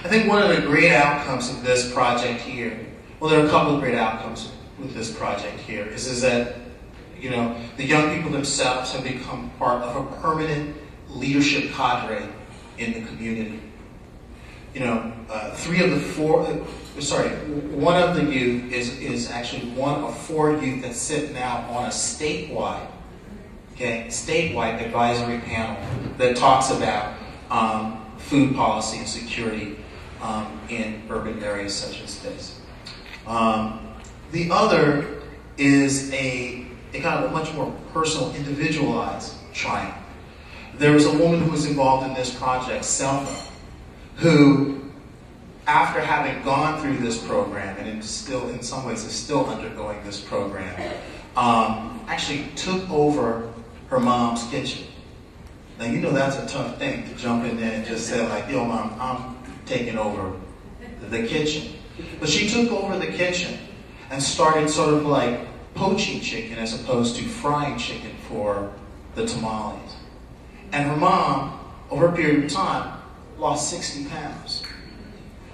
I think one of the great outcomes of this project here, well, there are a couple of great outcomes with this project here, is that, you know, the young people themselves have become part of a permanent leadership cadre in the community. You know, one of the youth is actually one of 4 youth that sit now on a statewide advisory panel that talks about food policy and security in urban areas such as this. The other is a kind of a much more personal, individualized triumph. There was a woman who was involved in this project, Selma, who, after having gone through this program, and still, in some ways, is still undergoing this program, actually took over her mom's kitchen. Now, you know that's a tough thing to jump in there and just say, like, yo, Mom, I'm taking over the kitchen. But she took over the kitchen and started sort of like poaching chicken as opposed to frying chicken for the tamales. And her mom, over a period of time, lost 60 pounds.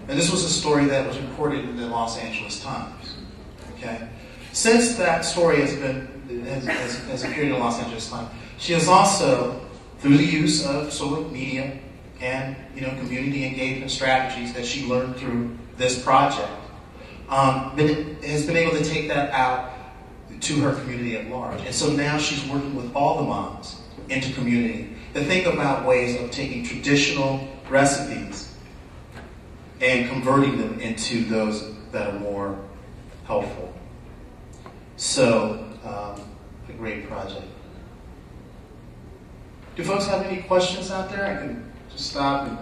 And this was a story that was reported in the Los Angeles Times. Okay? Since that story has appeared in the Los Angeles Times, she has also, through the use of sort of media and, you know, community engagement strategies that she learned through this project, has been able to take that out to her community at large. And so now she's working with all the moms into community to think about ways of taking traditional recipes and converting them into those that are more helpful. So, a great project. Do folks have any questions out there? I can just stop and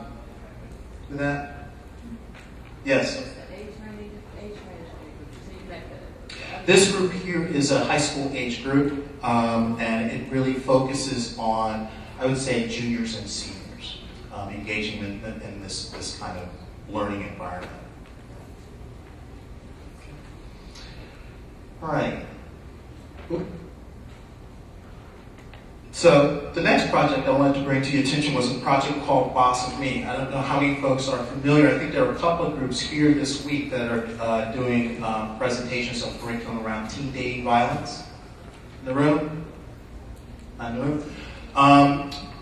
do that. Yes? This group here is a high school age group, and it really focuses on, I would say, juniors and seniors, engaging in this kind of learning environment. All right. So the next project I wanted to bring to your attention was a project called Boss of Me. I don't know how many folks are familiar. I think there are a couple of groups here this week that are doing presentations of curriculum around teen dating violence. In the room? Not in the room?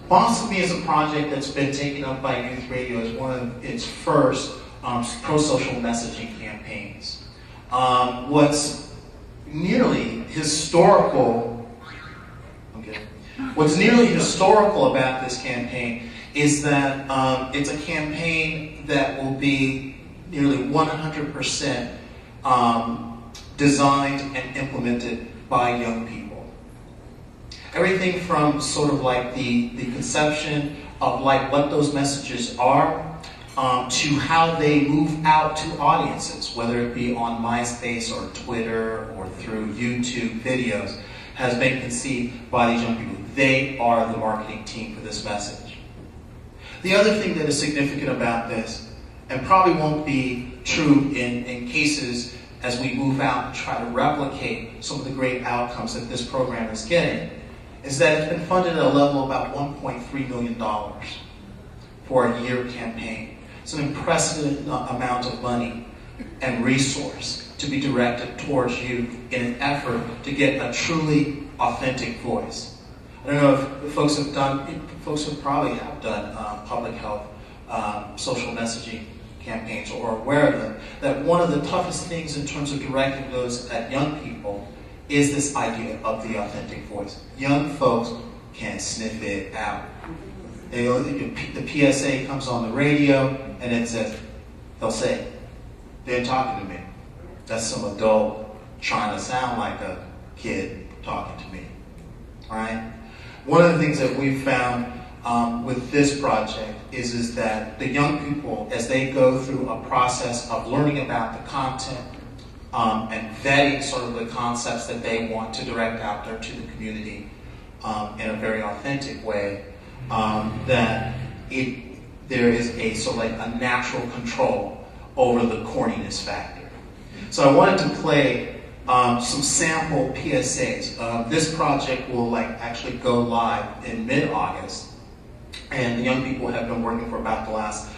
Boss of Me is a project that's been taken up by Youth Radio as one of its first pro-social messaging campaigns. What's nearly historical about this campaign is that it's a campaign that will be nearly 100% designed and implemented by young people. Everything from sort of like the conception of like what those messages are, to how they move out to audiences, whether it be on MySpace or Twitter or through YouTube videos, has been conceived by these young people. They are the marketing team for this message. The other thing that is significant about this, and probably won't be true in cases as we move out and try to replicate some of the great outcomes that this program is getting, is that it's been funded at a level of about $1.3 million for a year campaign. It's an impressive amount of money and resource to be directed towards youth in an effort to get a truly authentic voice. I don't know if folks who probably have done public health social messaging campaigns or are aware of them, that one of the toughest things in terms of directing those at young people is this idea of the authentic voice. Young folks can sniff it out. The PSA comes on the radio and it says, they'll say, they're talking to me. That's some adult trying to sound like a kid talking to me. All right? One of the things that we've found with this project is that the young people, as they go through a process of learning about the content and vetting sort of the concepts that they want to direct out there to the community in a very authentic way, that there is a sort of like a natural control over the corniness factor. So I wanted to play some sample PSAs. This project will actually go live in mid-August, and the young people have been working for about the last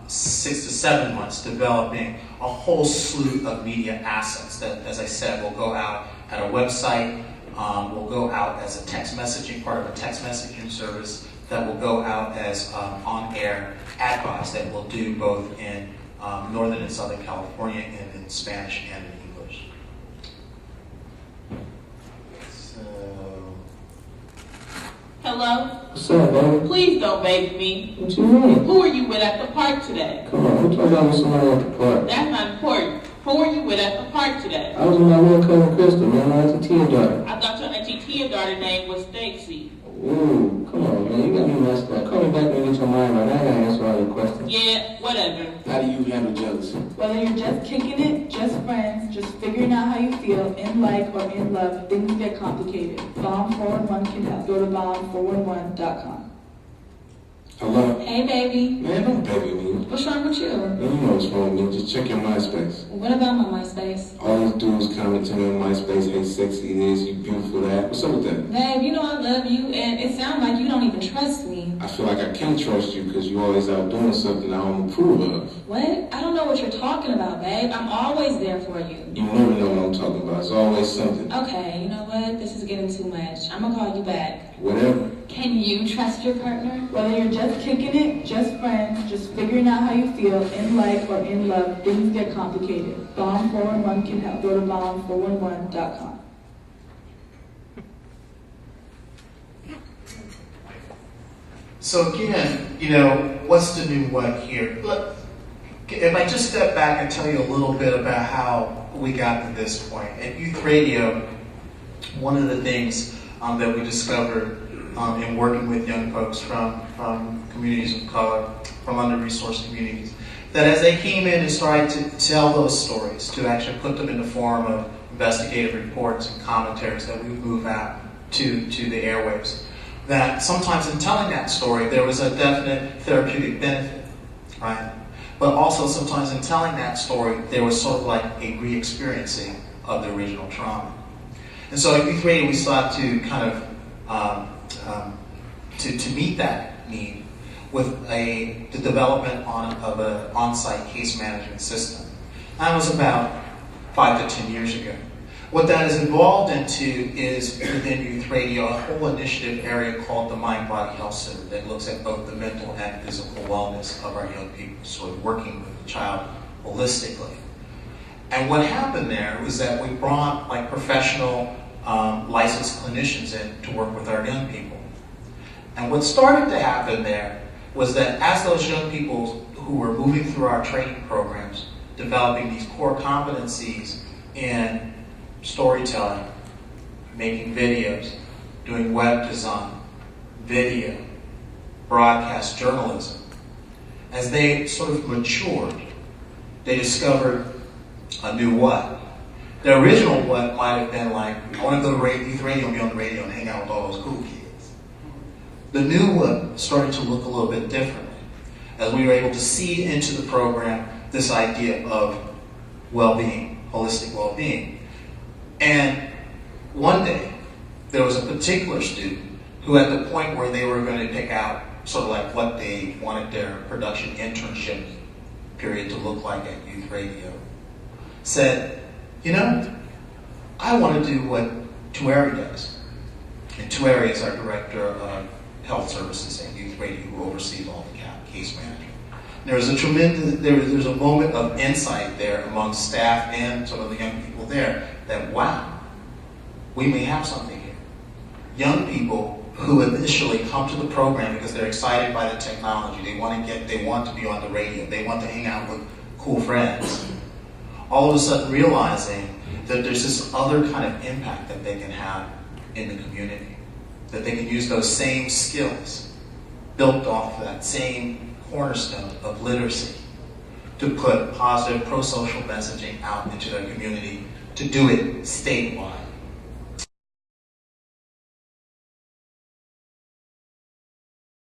6 to 7 months developing a whole slew of media assets that, as I said, will go out at a website, will go out as a text messaging, part of a text messaging service, that will go out as on-air ad buys that we'll do both in Northern and Southern California and in Spanish and in English. Hello? What's up, baby? Please don't beg me. What you mean? Who are you with at the park today? Come on, who told you I was somebody at the park? That's not important. Who are you with at the park today? I was with my little cousin Crystal, man, my auntie Tia daughter. I thought your auntie Tia daughter name was Stacy. Ooh, come on, man, you got me messed up. Call me back when you get your mind right. I ain't gonna answer all your questions. Yeah, whatever. How do you handle jealousy? Whether you're just kicking it, just friends, just figuring out how you feel, in like or in love, things get complicated. Bomb 411 can help. Go to bomb411.com. Hello? Hey, baby. Man, don't baby me. What's wrong with you? Man, you know what's wrong with me. Just check your MySpace. What about my MySpace? All these dudes comment to me on MySpace, hey, sexy this, you beautiful that. What's up with that? Babe, you know I love you, and it sounds like you don't even trust me. I feel like I can't trust you because you always out doing something I don't approve of. What? I don't know what you're talking about, babe. I'm always there for you. You never know what I'm talking about. It's always something. Okay, you know what? This is getting too much. I'm gonna call you back. Whatever. Can you trust your partner? Whether you're just kicking it, just friends, just figuring out how you feel, in like or in love, things get complicated. Bomb 411 can help. Go to bomb411.com. So again, you know, what's the new what here? Look, if I just step back and tell you a little bit about how we got to this point. At Youth Radio, one of the things that we discovered in working with young folks from communities of color, from under-resourced communities, that as they came in and started to tell those stories, to actually put them in the form of investigative reports and commentaries that we would move out to the airwaves, that sometimes in telling that story there was a definite therapeutic benefit, right? But also sometimes in telling that story there was sort of like a re-experiencing of the original trauma. And so at Youth Radio we sought to kind of to meet that need with the development of an on-site case management system. That was about 5 to 10 years ago. What that is involved into is, within Youth Radio, a whole initiative area called the Mind-Body Health Center that looks at both the mental and physical wellness of our young people, sort of working with the child holistically. And what happened there was that we brought like professional licensed clinicians in to work with our young people. And what started to happen there was that as those young people who were moving through our training programs, developing these core competencies in storytelling, making videos, doing web design, video, broadcast journalism, as they sort of matured, they discovered a new what. The original what might have been like, I want to go to Youth Radio and be on the radio and hang out with all those cool kids. The new what started to look a little bit differently as we were able to seed into the program this idea of well-being, holistic well-being. And one day, there was a particular student who at the point where they were going to pick out sort of like what they wanted their production internship period to look like at Youth Radio, said, you know, I want to do what Tueri does. And Tueri is our director of health services at Youth Radio, who oversees all the case management. There's a moment of insight there among staff and some of the young people there that, wow, we may have something here. Young people who initially come to the program because they're excited by the technology, they want to be on the radio, they want to hang out with cool friends. All of a sudden realizing that there's this other kind of impact that they can have in the community, that they can use those same skills built off of that same cornerstone of literacy to put positive pro-social messaging out into their community, to do it statewide.